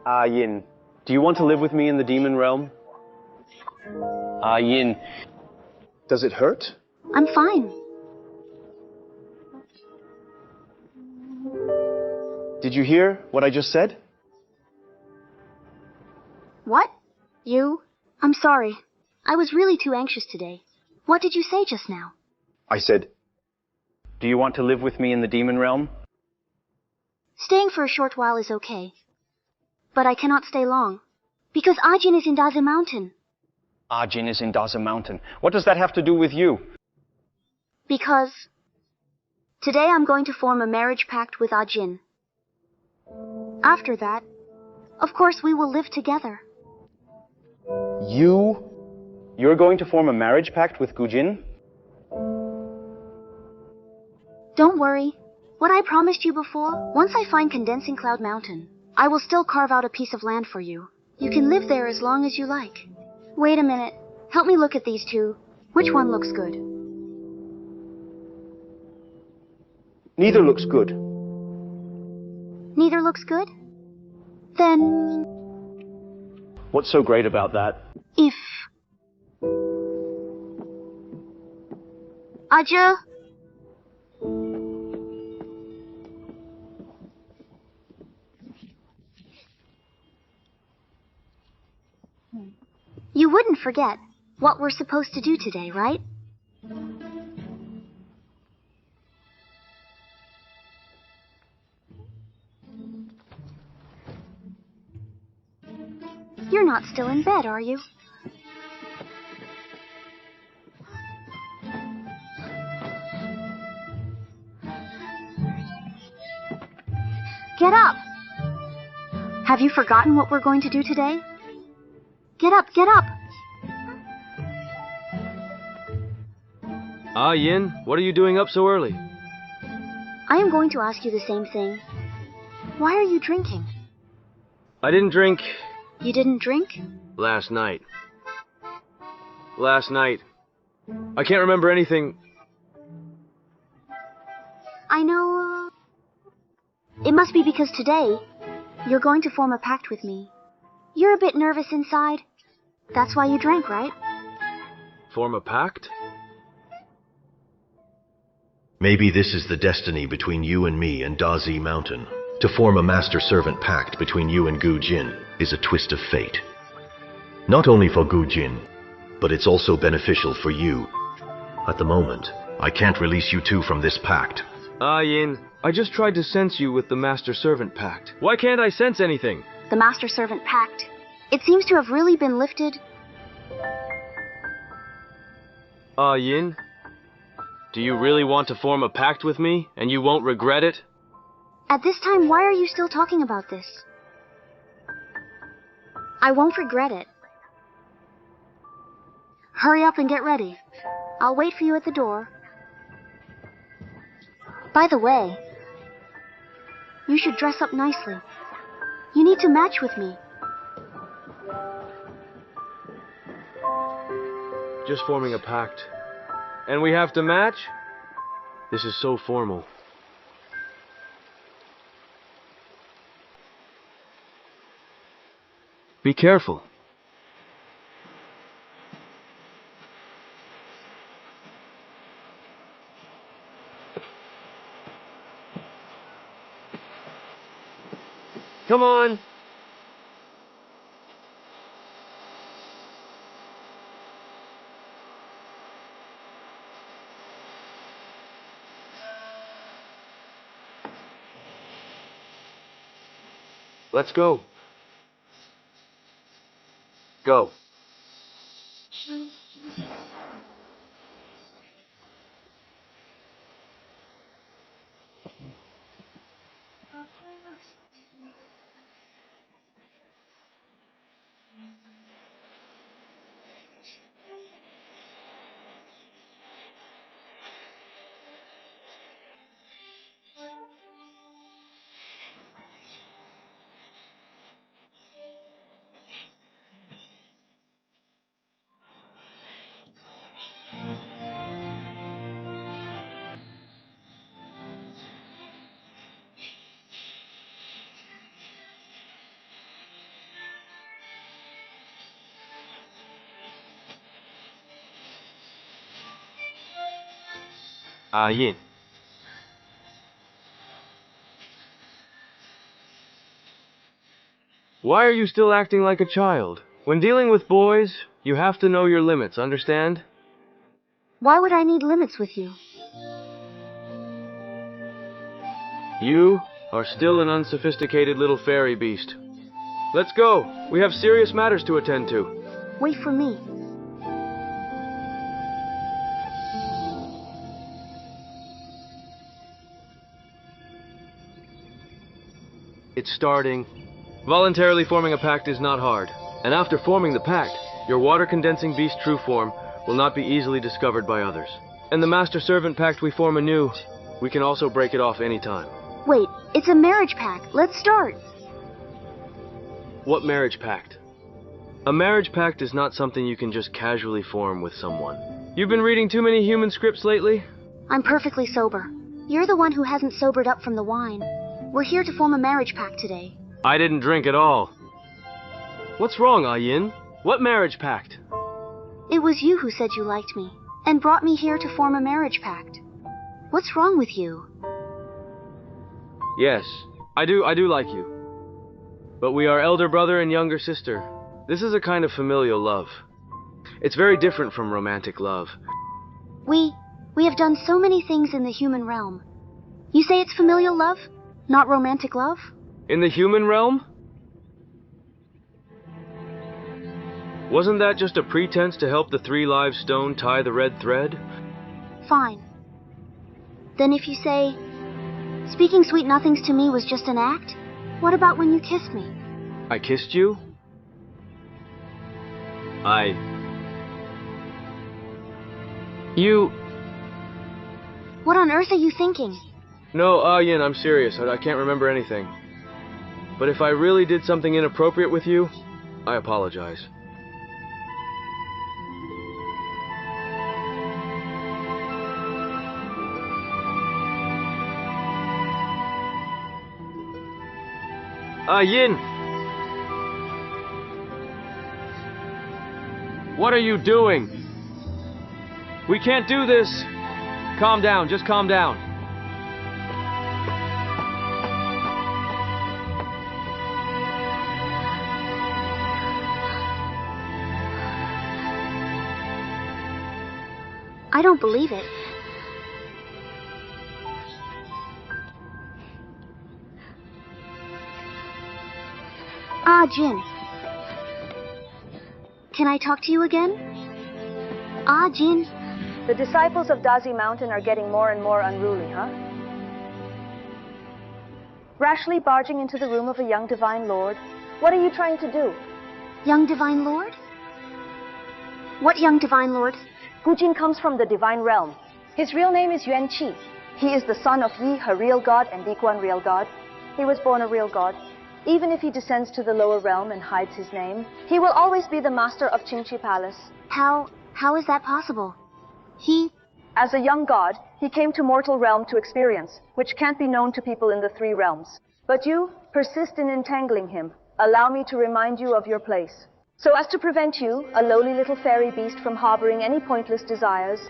Yin, do you want to live with me in the demon realm? Yin. Does it hurt? I'm fine. Did you hear what I just said? What? You? I'm sorry. I was really too anxious today. What did you say just now? I said, do you want to live with me in the demon realm? Staying for a short while is okay. But I cannot stay long. Because Ajin is in Dazi Mountain. Ajin is in Dazi Mountain. What does that have to do with you? Because today I'm going to form a marriage pact with Ajin. After that, of course we will live together. You're going to form a marriage pact with Gu Jin? Don't worry. What I promised you before, once I find Condensing Cloud Mountain, I will still carve out a piece of land for you. You can live there as long as you like. Wait a minute. Help me look at these two. Which one looks good? Neither looks good. Neither looks good? Then, What's so great about that? if Aja, you wouldn't forget what we're supposed to do today, right? You're not still in bed, are you? Get up! Have you forgotten what we're going to do today? Get up, get up! Yin, what are you doing up so early? I am going to ask you the same thing. Why are you drinking? I didn't drink You didn't drink? last night. I can't remember anything. I know, it must be because today, you're going to form a pact with me. You're a bit nervous inside. That's why you drank, right? Form a pact? Maybe this is the destiny between you and me and Dazi Mountain. To form a master-servant pact between you and Gu Jin is a twist of fate. Not only for Gu Jin, but it's also beneficial for you. At the moment, I can't release you two from this pact. Yin, I just tried to sense you with the master-servant pact. Why can't I sense anything? The Master-Servant Pact. It seems to have really been lifted. Yin, do you really want to form a pact with me, and you won't regret it? At this time, why are you still talking about this? I won't regret it. Hurry up and get ready. I'll wait for you at the door. By the way, you should dress up nicely. You need to match with me. Just forming a pact. And we have to match? This is so formal. Be careful. Come on. Let's go. Go. Yin. Why are you still acting like a child? When dealing with boys, you have to know your limits, understand? Why would I need limits with you? You are still an unsophisticated little fairy beast. Let's go. We have serious matters to attend to. Wait for me. It's starting. Voluntarily forming a pact is not hard. And after forming the pact, your water-condensing beast true form will not be easily discovered by others. And the master-servant pact we form anew, we can also break it off any time. Wait, it's a marriage pact. Let's start. What marriage pact? A marriage pact is not something you can just casually form with someone. You've been reading too many human scripts lately? I'm perfectly sober. You're the one who hasn't sobered up from the wine. We're here to form a marriage pact today. I didn't drink at all. What's wrong, Yin? What marriage pact? It was you who said you liked me, and brought me here to form a marriage pact. What's wrong with you? Yes, I do like you. But we are elder brother and younger sister. This is a kind of familial love. It's very different from romantic love. We have done so many things in the human realm. You say it's familial love, not romantic love? In the human realm? Wasn't that just a pretense to help the Three Lives Stone tie the red thread? Fine. Then if you say, speaking sweet nothings to me was just an act, what about when you kissed me? I kissed you? You... What on earth are you thinking? No, Yin, I'm serious. I can't remember anything. But if I really did something inappropriate with you, I apologize. Yin! What are you doing? We can't do this! Calm down, just calm down. I don't believe it. Jin. Can I talk to you again? Jin. The disciples of Dazi Mountain are getting more and more unruly, huh? Rashly barging into the room of a young divine lord. What are you trying to do? Young divine lord? What young divine lord? Gu Jin comes from the divine realm. His real name is Yuan Qi. He is the son of Yi, her real god, and Diguan, real god. He was born a real god. Even if he descends to the lower realm and hides his name, he will always be the master of Qingqi Palace. How is that possible? As a young god, he came to mortal realm to experience, which can't be known to people in the three realms. But you persist in entangling him. Allow me to remind you of your place. So as to prevent you, a lowly little fairy beast, from harboring any pointless desires,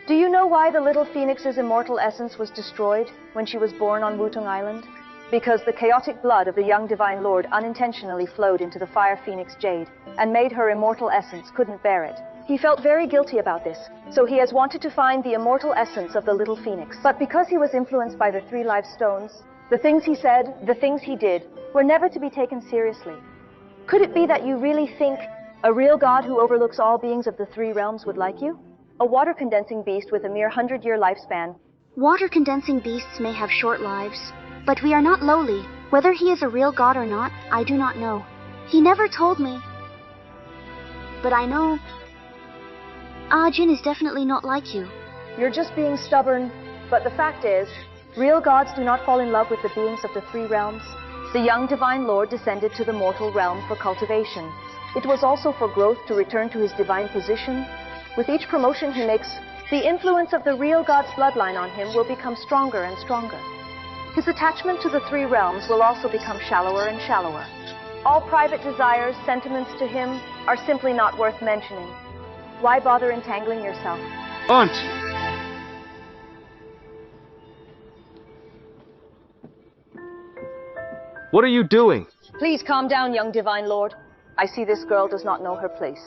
do you know why the little phoenix's immortal essence was destroyed when she was born on Wutung Island? Because the chaotic blood of the young divine lord unintentionally flowed into the fire phoenix jade and made her immortal essence couldn't bear it. He felt very guilty about this, so he has wanted to find the immortal essence of the little phoenix. But because he was influenced by the three life stones, the things he said, the things he did, were never to be taken seriously. Could it be that you really think a real god who overlooks all beings of the three realms would like you? A water-condensing beast with a mere 100-year lifespan. Water-condensing beasts may have short lives, but we are not lowly. Whether he is a real god or not, I do not know. He never told me. But I know Jin is definitely not like you. You're just being stubborn, but the fact is, real gods do not fall in love with the beings of the three realms. The young divine lord descended to the mortal realm for cultivation. It was also for growth to return to his divine position. With each promotion he makes, the influence of the real god's bloodline on him will become stronger and stronger. His attachment to the three realms will also become shallower and shallower. All private desires, sentiments to him, are simply not worth mentioning. Why bother entangling yourself? Aunt! What are you doing? Please calm down, young divine lord. I see this girl does not know her place.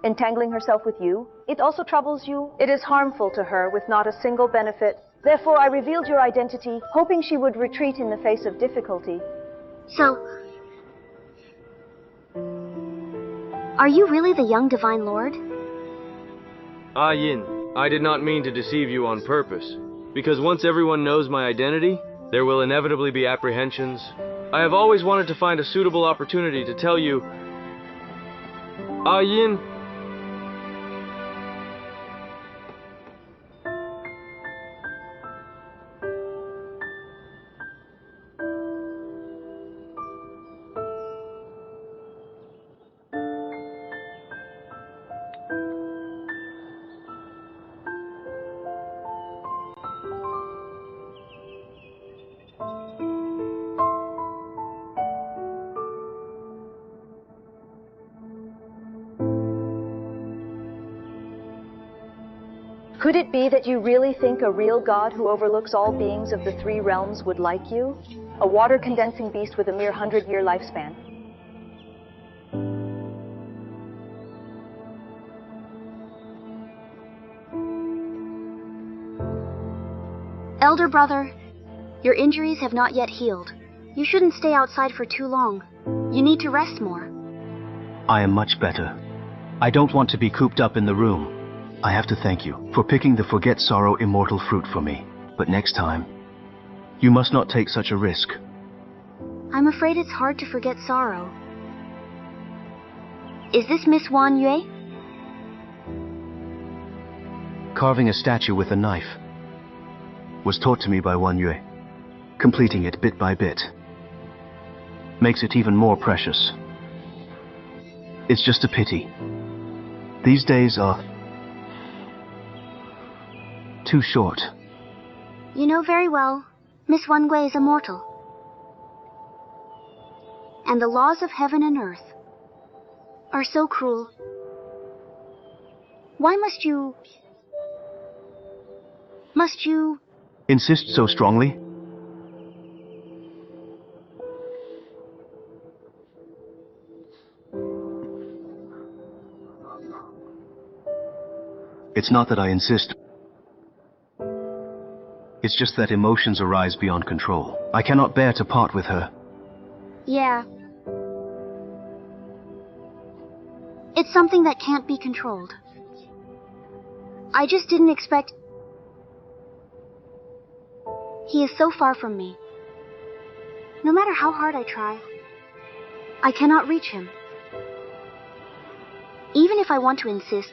Entangling herself with you, it also troubles you. It is harmful to her with not a single benefit. Therefore, I revealed your identity, hoping she would retreat in the face of difficulty. So, are you really the young divine lord? Yin, I did not mean to deceive you on purpose. Because once everyone knows my identity, there will inevitably be apprehensions. I have always wanted to find a suitable opportunity to tell you, Yin. Could it be that you really think a real god who overlooks all beings of the three realms would like you? A water-condensing beast with a mere 100-year lifespan. Elder brother, your injuries have not yet healed. You shouldn't stay outside for too long. You need to rest more. I am much better. I don't want to be cooped up in the room. I have to thank you for picking the Forget Sorrow immortal fruit for me. But next time, you must not take such a risk. I'm afraid it's hard to forget sorrow. Is this Miss Wan Yue? Carving a statue with a knife was taught to me by Wan Yue. Completing it bit by bit makes it even more precious. It's just a pity. These days are too short. You know very well, Miss Wan Yue is immortal. And the laws of heaven and earth are so cruel. Why must you insist so strongly? It's not that I insist. It's just that emotions arise beyond control. I cannot bear to part with her. Yeah. It's something that can't be controlled. I just didn't expect... He is so far from me. No matter how hard I try, I cannot reach him. Even if I want to insist,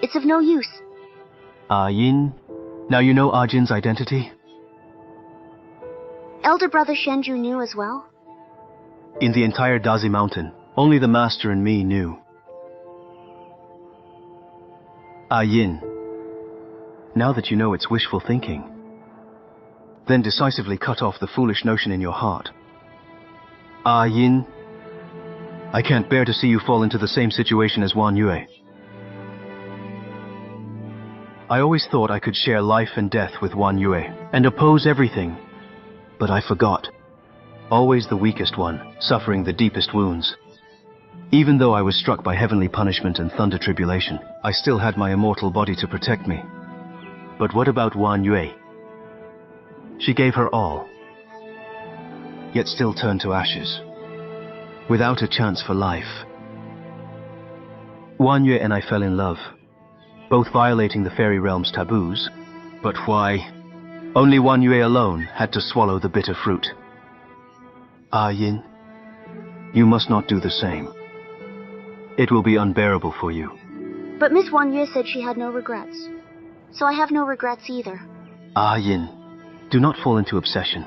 it's of no use. Yin, now you know Jin's identity? Elder brother Shenju knew as well. In the entire Dazi Mountain, only the Master and me knew. Yin, now that you know it's wishful thinking, then decisively cut off the foolish notion in your heart. Yin, I can't bear to see you fall into the same situation as Wan Yue. I always thought I could share life and death with Wan Yue and oppose everything, but I forgot. Always the weakest one, suffering the deepest wounds. Even though I was struck by heavenly punishment and thunder tribulation, I still had my immortal body to protect me. But what about Wan Yue? She gave her all, yet still turned to ashes, without a chance for life. Wan Yue and I fell in love, both violating the fairy realm's taboos, but why? Only Wan Yue alone had to swallow the bitter fruit. Yin, you must not do the same. It will be unbearable for you. But Miss Wan Yue said she had no regrets. So I have no regrets either. Yin, do not fall into obsession.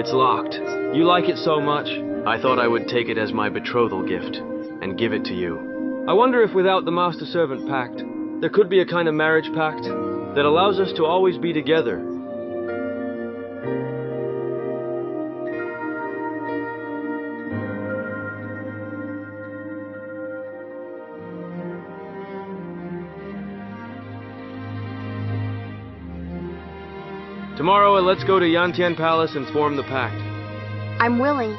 It's locked. You like it so much, I thought I would take it as my betrothal gift and give it to you. I wonder if without the Master-Servant Pact, there could be a kind of marriage pact that allows us to always be together. Tomorrow, let's go to Yantian Palace and form the pact. I'm willing.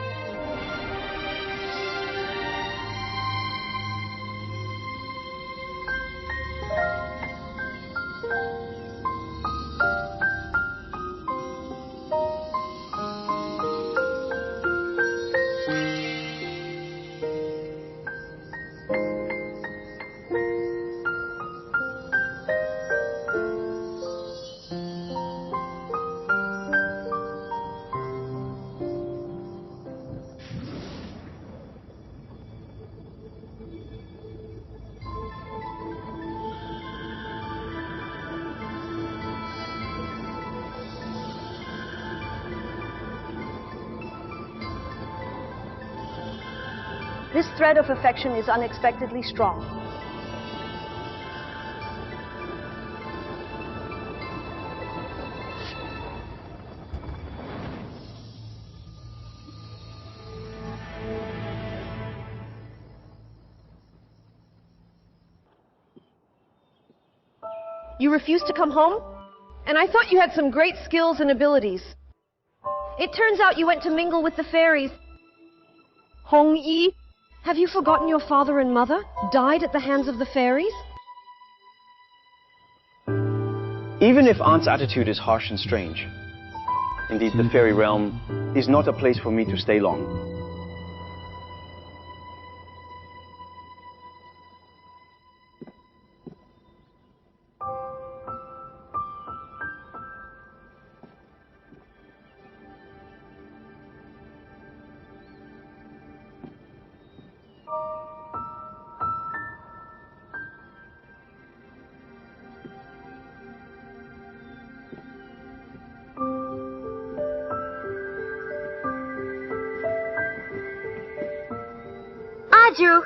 This thread of affection is unexpectedly strong. You refused to come home? And I thought you had some great skills and abilities. It turns out you went to mingle with the fairies. Hong Yi, have you forgotten your father and mother died at the hands of the fairies? Even if Aunt's attitude is harsh and strange, indeed the fairy realm is not a place for me to stay long. Aju!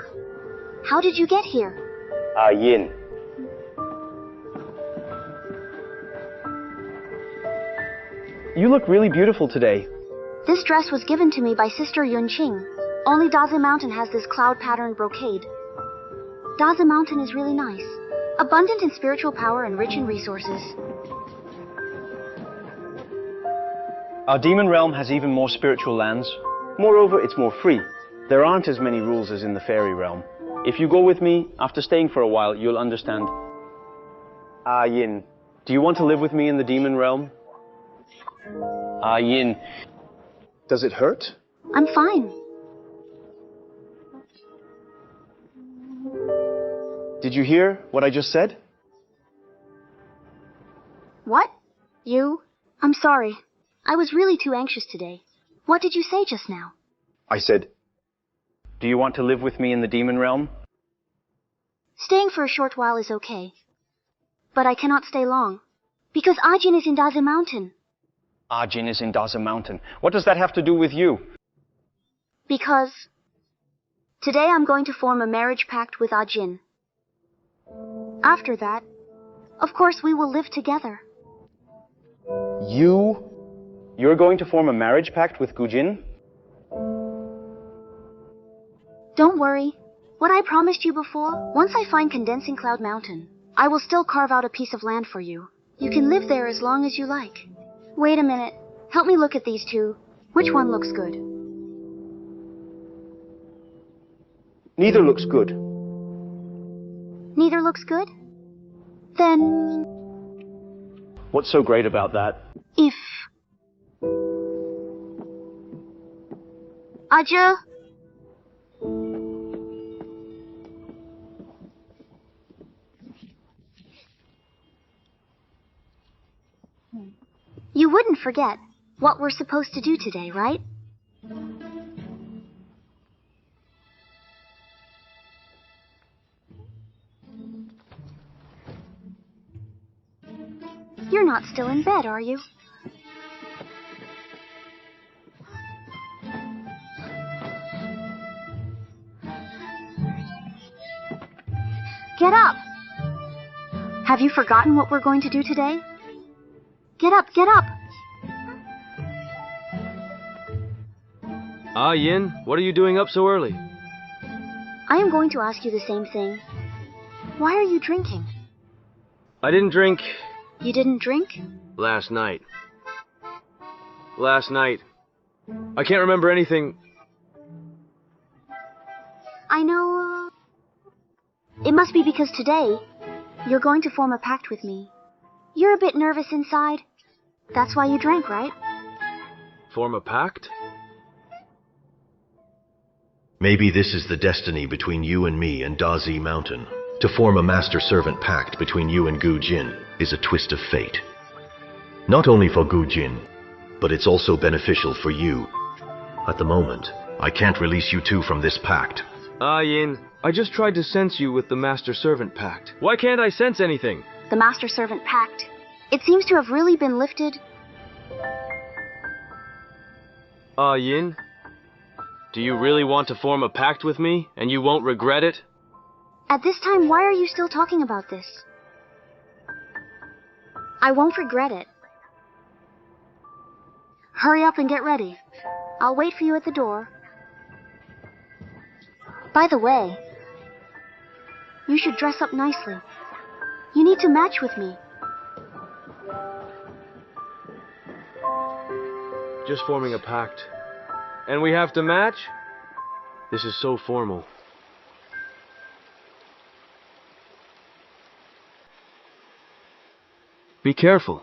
How did you get here? Yin. You look really beautiful today. This dress was given to me by Sister Yun Qing. Only Dazi Mountain has this cloud pattern brocade. Dazi Mountain is really nice. Abundant in spiritual power and rich in resources. Our demon realm has even more spiritual lands. Moreover, it's more free. There aren't as many rules as in the fairy realm. If you go with me, after staying for a while, you'll understand. Yin, do you want to live with me in the demon realm? Yin, does it hurt? I'm fine. Did you hear what I just said? What? You? I'm sorry. I was really too anxious today. What did you say just now? I said, do you want to live with me in the demon realm? Staying for a short while is okay. But I cannot stay long. Because Ajin is in Dazi Mountain. Ajin is in Dazi Mountain. What does that have to do with you? Because today I'm going to form a marriage pact with Ajin. After that, of course we will live together. You're going to form a marriage pact with Gu Jin? Don't worry. What I promised you before, once I find Condensing Cloud Mountain, I will still carve out a piece of land for you. You can live there as long as you like. Wait a minute. Help me look at these two. Which one looks good? Neither looks good. Neither looks good? Then What's so great about that? if Aja, you wouldn't forget what we're supposed to do today, right? You're not still in bed, are you? Get up! Have you forgotten what we're going to do today? Get up, get up! Ah, Yin, what are you doing up so early? I am going to ask you the same thing. Why are you drinking? I didn't drink You didn't drink? last night. Last night. I can't remember anything. I know, it must be because today, you're going to form a pact with me. You're a bit nervous inside. That's why you drank, right? Form a pact? Maybe this is the destiny between you and me and Dazi Mountain. To form a master-servant pact between you and Gu Jin is a twist of fate. Not only for Gu Jin, but it's also beneficial for you. At the moment, I can't release you two from this pact. Ah, Yin, I just tried to sense you with the master-servant pact. Why can't I sense anything? The master-servant pact. It seems to have really been lifted. Ah, Yin, do you really want to form a pact with me, and you won't regret it? At this time, why are you still talking about this? I won't regret it. Hurry up and get ready. I'll wait for you at the door. By the way, you should dress up nicely. You need to match with me. Just forming a pact. And we have to match? This is so formal. Be careful.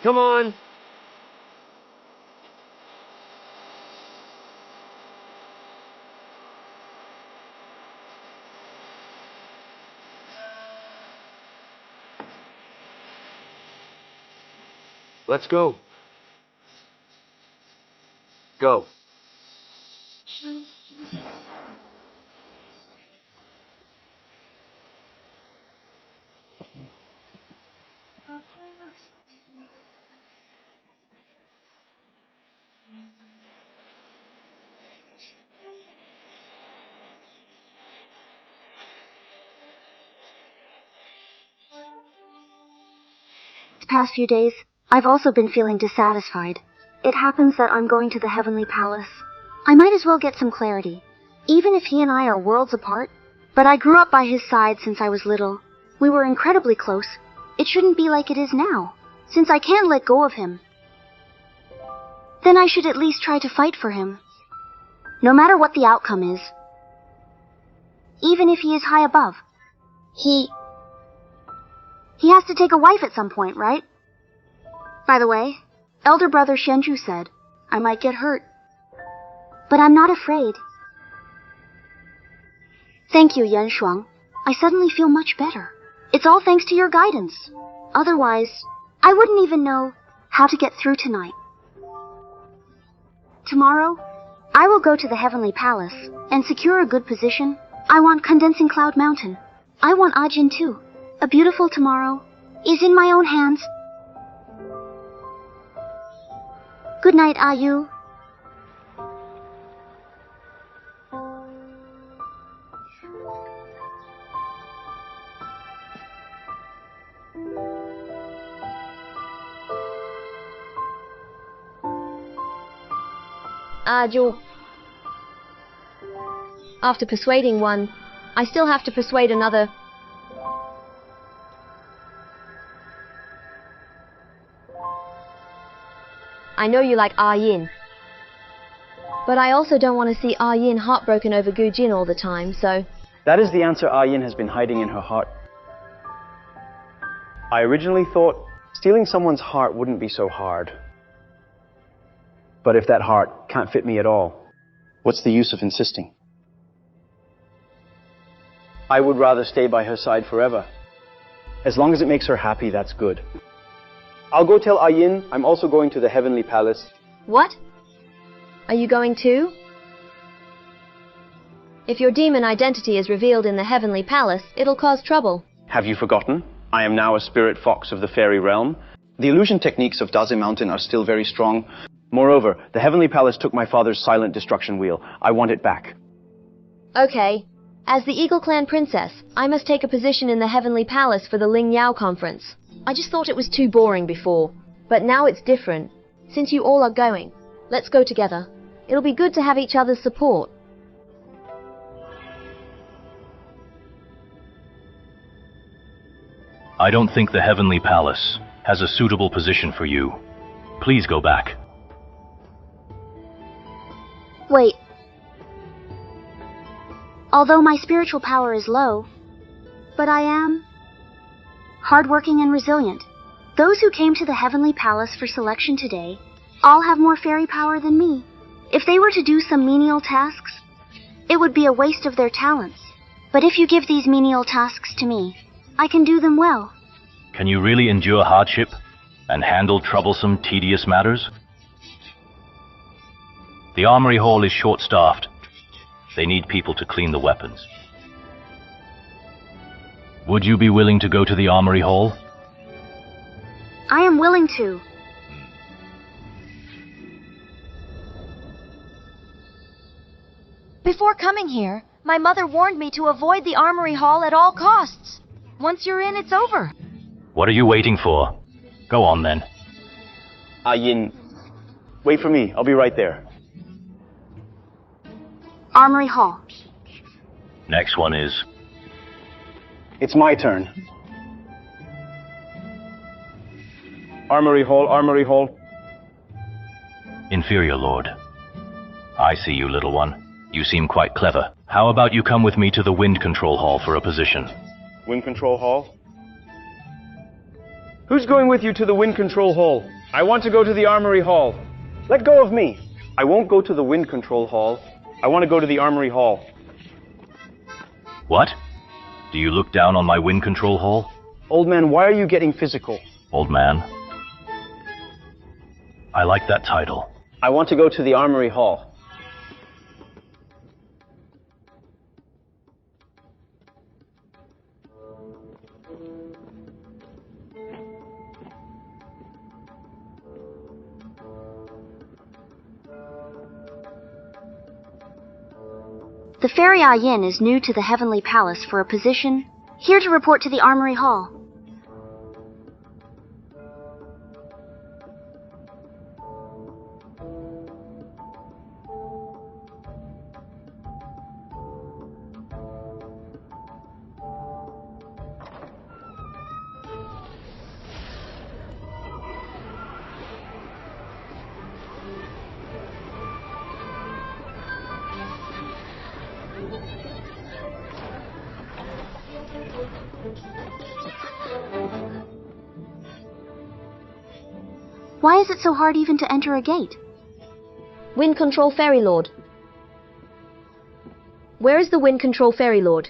Come on. Let's go. Go. These past few days, I've also been feeling dissatisfied. It happens that I'm going to the Heavenly Palace. I might as well get some clarity, even if he and I are worlds apart. But I grew up by his side since I was little. We were incredibly close. It shouldn't be like it is now, since I can't let go of him. Then I should at least try to fight for him. No matter what the outcome is. Even if he is high above. He has to take a wife at some point, right? By the way, elder brother Shenju said I might get hurt. But I'm not afraid. Thank you, Yan Shuang. I suddenly feel much better. It's all thanks to your guidance. Otherwise, I wouldn't even know how to get through tonight. Tomorrow, I will go to the Heavenly Palace and secure a good position. I want Condensing Cloud Mountain. I want Ajin too. A beautiful tomorrow is in my own hands. Good night, Anyu. Zhao. After persuading one, I still have to persuade another. I know you like Yin. But I also don't want to see Yin heartbroken over Gu Jin all the time, so... That is the answer Yin has been hiding in her heart. I originally thought stealing someone's heart wouldn't be so hard. But if that heart can't fit me at all, what's the use of insisting? I would rather stay by her side forever. As long as it makes her happy, that's good. I'll go tell Yin I'm also going to the Heavenly Palace. What? Are you going too? If your demon identity is revealed in the Heavenly Palace, it'll cause trouble. Have you forgotten? I am now a spirit fox of the fairy realm. The illusion techniques of Dazi Mountain are still very strong. Moreover, the Heavenly Palace took my father's silent destruction wheel. I want it back. Okay. As the Eagle Clan princess, I must take a position in the Heavenly Palace for the Ling Yao conference. I just thought it was too boring before. But now it's different. Since you all are going, let's go together. It'll be good to have each other's support. I don't think the Heavenly Palace has a suitable position for you. Please go back. Wait. Although my spiritual power is low, but I am hardworking and resilient. Those who came to the Heavenly Palace for selection today all have more fairy power than me. If they were to do some menial tasks, it would be a waste of their talents. But if you give these menial tasks to me, I can do them well. Can you really endure hardship and handle troublesome, tedious matters? The Armory Hall is short-staffed. They need people to clean the weapons. Would you be willing to go to the Armory Hall? I am willing to. Before coming here, my mother warned me to avoid the Armory Hall at all costs. Once you're in, it's over. What are you waiting for? Go on then. Yin, wait for me. I'll be right there. Armory Hall. Next one is... It's my turn. Armory Hall, Armory Hall. Inferior Lord. I see you, little one. You seem quite clever. How about you come with me to the Wind Control Hall for a position? Wind Control Hall? Who's going with you to the Wind Control Hall? I want to go to the Armory Hall. Let go of me. I won't go to the Wind Control Hall. I want to go to the Armory Hall. What? Do you look down on my Wind Control Hall? Old man, why are you getting physical? Old man. I like that title. I want to go to the Armory Hall. The fairy Yin is new to the Heavenly Palace for a position, here to report to the Armory Hall. Why is it so hard even to enter a gate? Wind Control Fairy Lord. Where is the Wind Control Fairy Lord?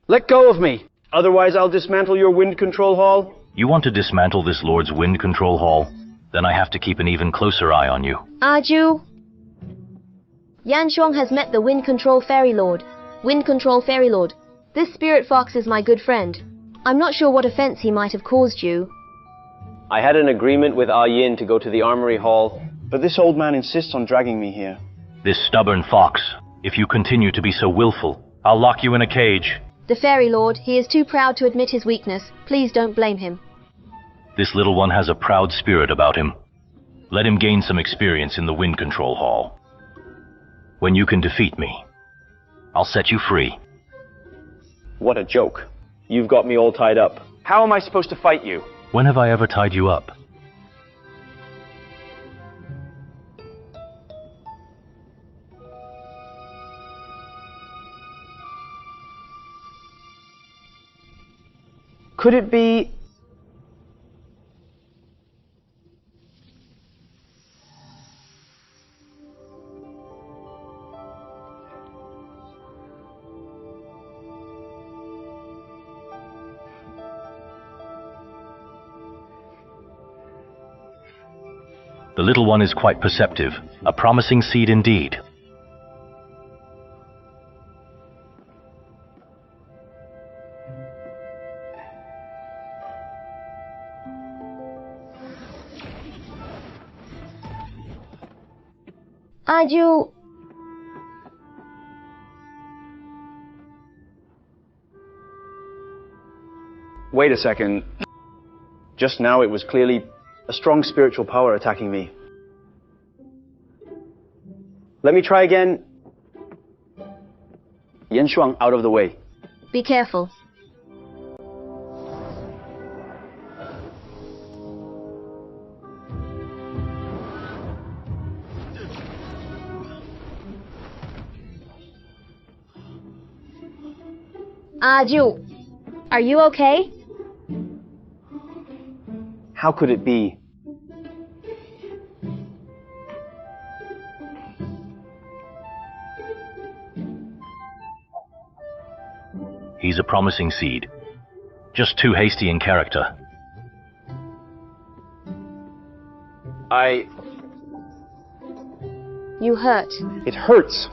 Let go of me. Otherwise, I'll dismantle your Wind Control Hall. You want to dismantle this Lord's Wind Control Hall? Then I have to keep an even closer eye on you. Anyu. Yan Shuang has met the Wind Control Fairy Lord. Wind Control Fairy Lord. This spirit fox is my good friend. I'm not sure what offense he might have caused you. I had an agreement with Yin to go to the Armory Hall, but this old man insists on dragging me here. This stubborn fox. If you continue to be so willful, I'll lock you in a cage. The Fairy Lord, he is too proud to admit his weakness. Please don't blame him. This little one has a proud spirit about him. Let him gain some experience in the Wind Control Hall. When you can defeat me, I'll set you free. What a joke. You've got me all tied up. How am I supposed to fight you? When have I ever tied you up? Could it be... The little one is quite perceptive, a promising seed indeed. Anyu... Wait a second. Just now it was clearly a strong spiritual power attacking me. Let me try again. Yan Shuang, out of the way. Be careful. Anyu, are you okay? How could it be? He's a promising seed. Just too hasty in character. You hurt. It hurts.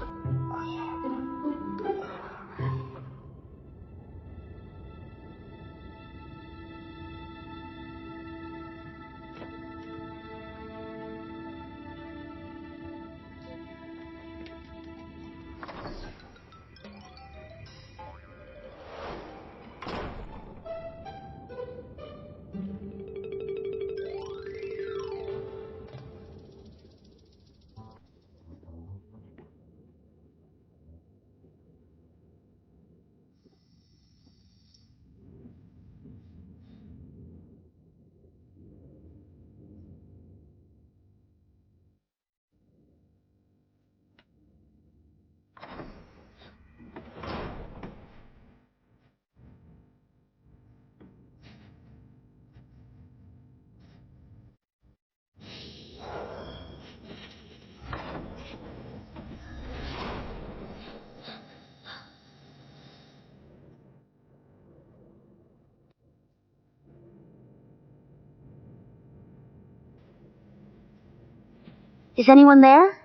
Is anyone there?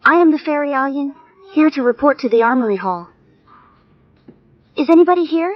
I am the fairy Yin, here to report to the armory hall. Is anybody here?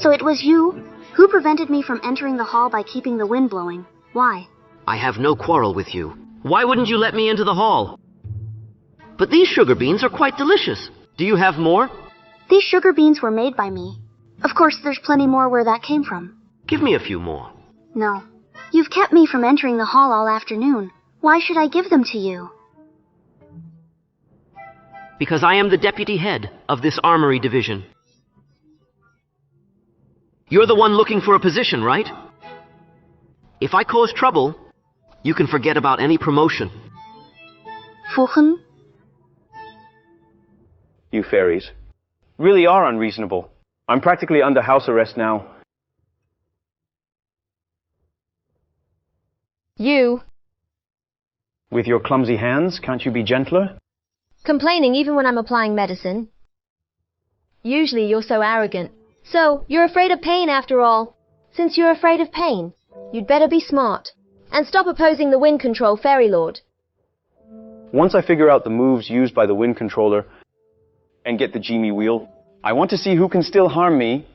So it was you who prevented me from entering the hall by keeping the wind blowing. Why? I have no quarrel with you. Why wouldn't you let me into the hall? But these sugar beans are quite delicious. Do you have more? These sugar beans were made by me. Of course, there's plenty more where that came from. Give me a few more. No. You've kept me from entering the hall all afternoon. Why should I give them to you? Because I am the deputy head of this armory division. You're the one looking for a position, right? If I cause trouble, you can forget about any promotion. Fuchen? You fairies really are unreasonable. I'm practically under house arrest now. You. With your clumsy hands, can't you be gentler? Complaining even when I'm applying medicine. Usually you're so arrogant. So, you're afraid of pain after all. Since you're afraid of pain, you'd better be smart. And stop opposing the Wind Control Fairy Lord. Once I figure out the moves used by the Wind Controller and get the Genie Wheel, I want to see who can still harm me.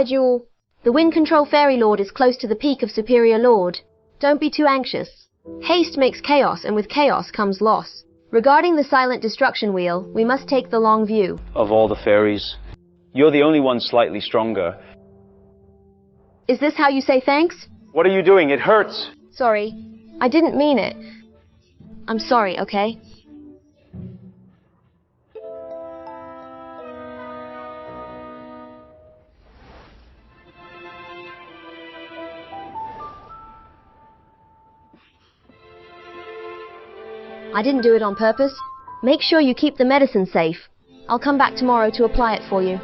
Jewel. The Wind Control Fairy Lord is close to the peak of Superior Lord. Don't be too anxious. Haste makes chaos, and with chaos comes loss. Regarding the Silent Destruction Wheel, we must take the long view. Of all the fairies, you're the only one slightly stronger. Is this how you say thanks? What are you doing? It hurts. Sorry. I didn't mean it. I'm sorry, okay? I didn't do it on purpose. Make sure you keep the medicine safe. I'll come back tomorrow to apply it for you.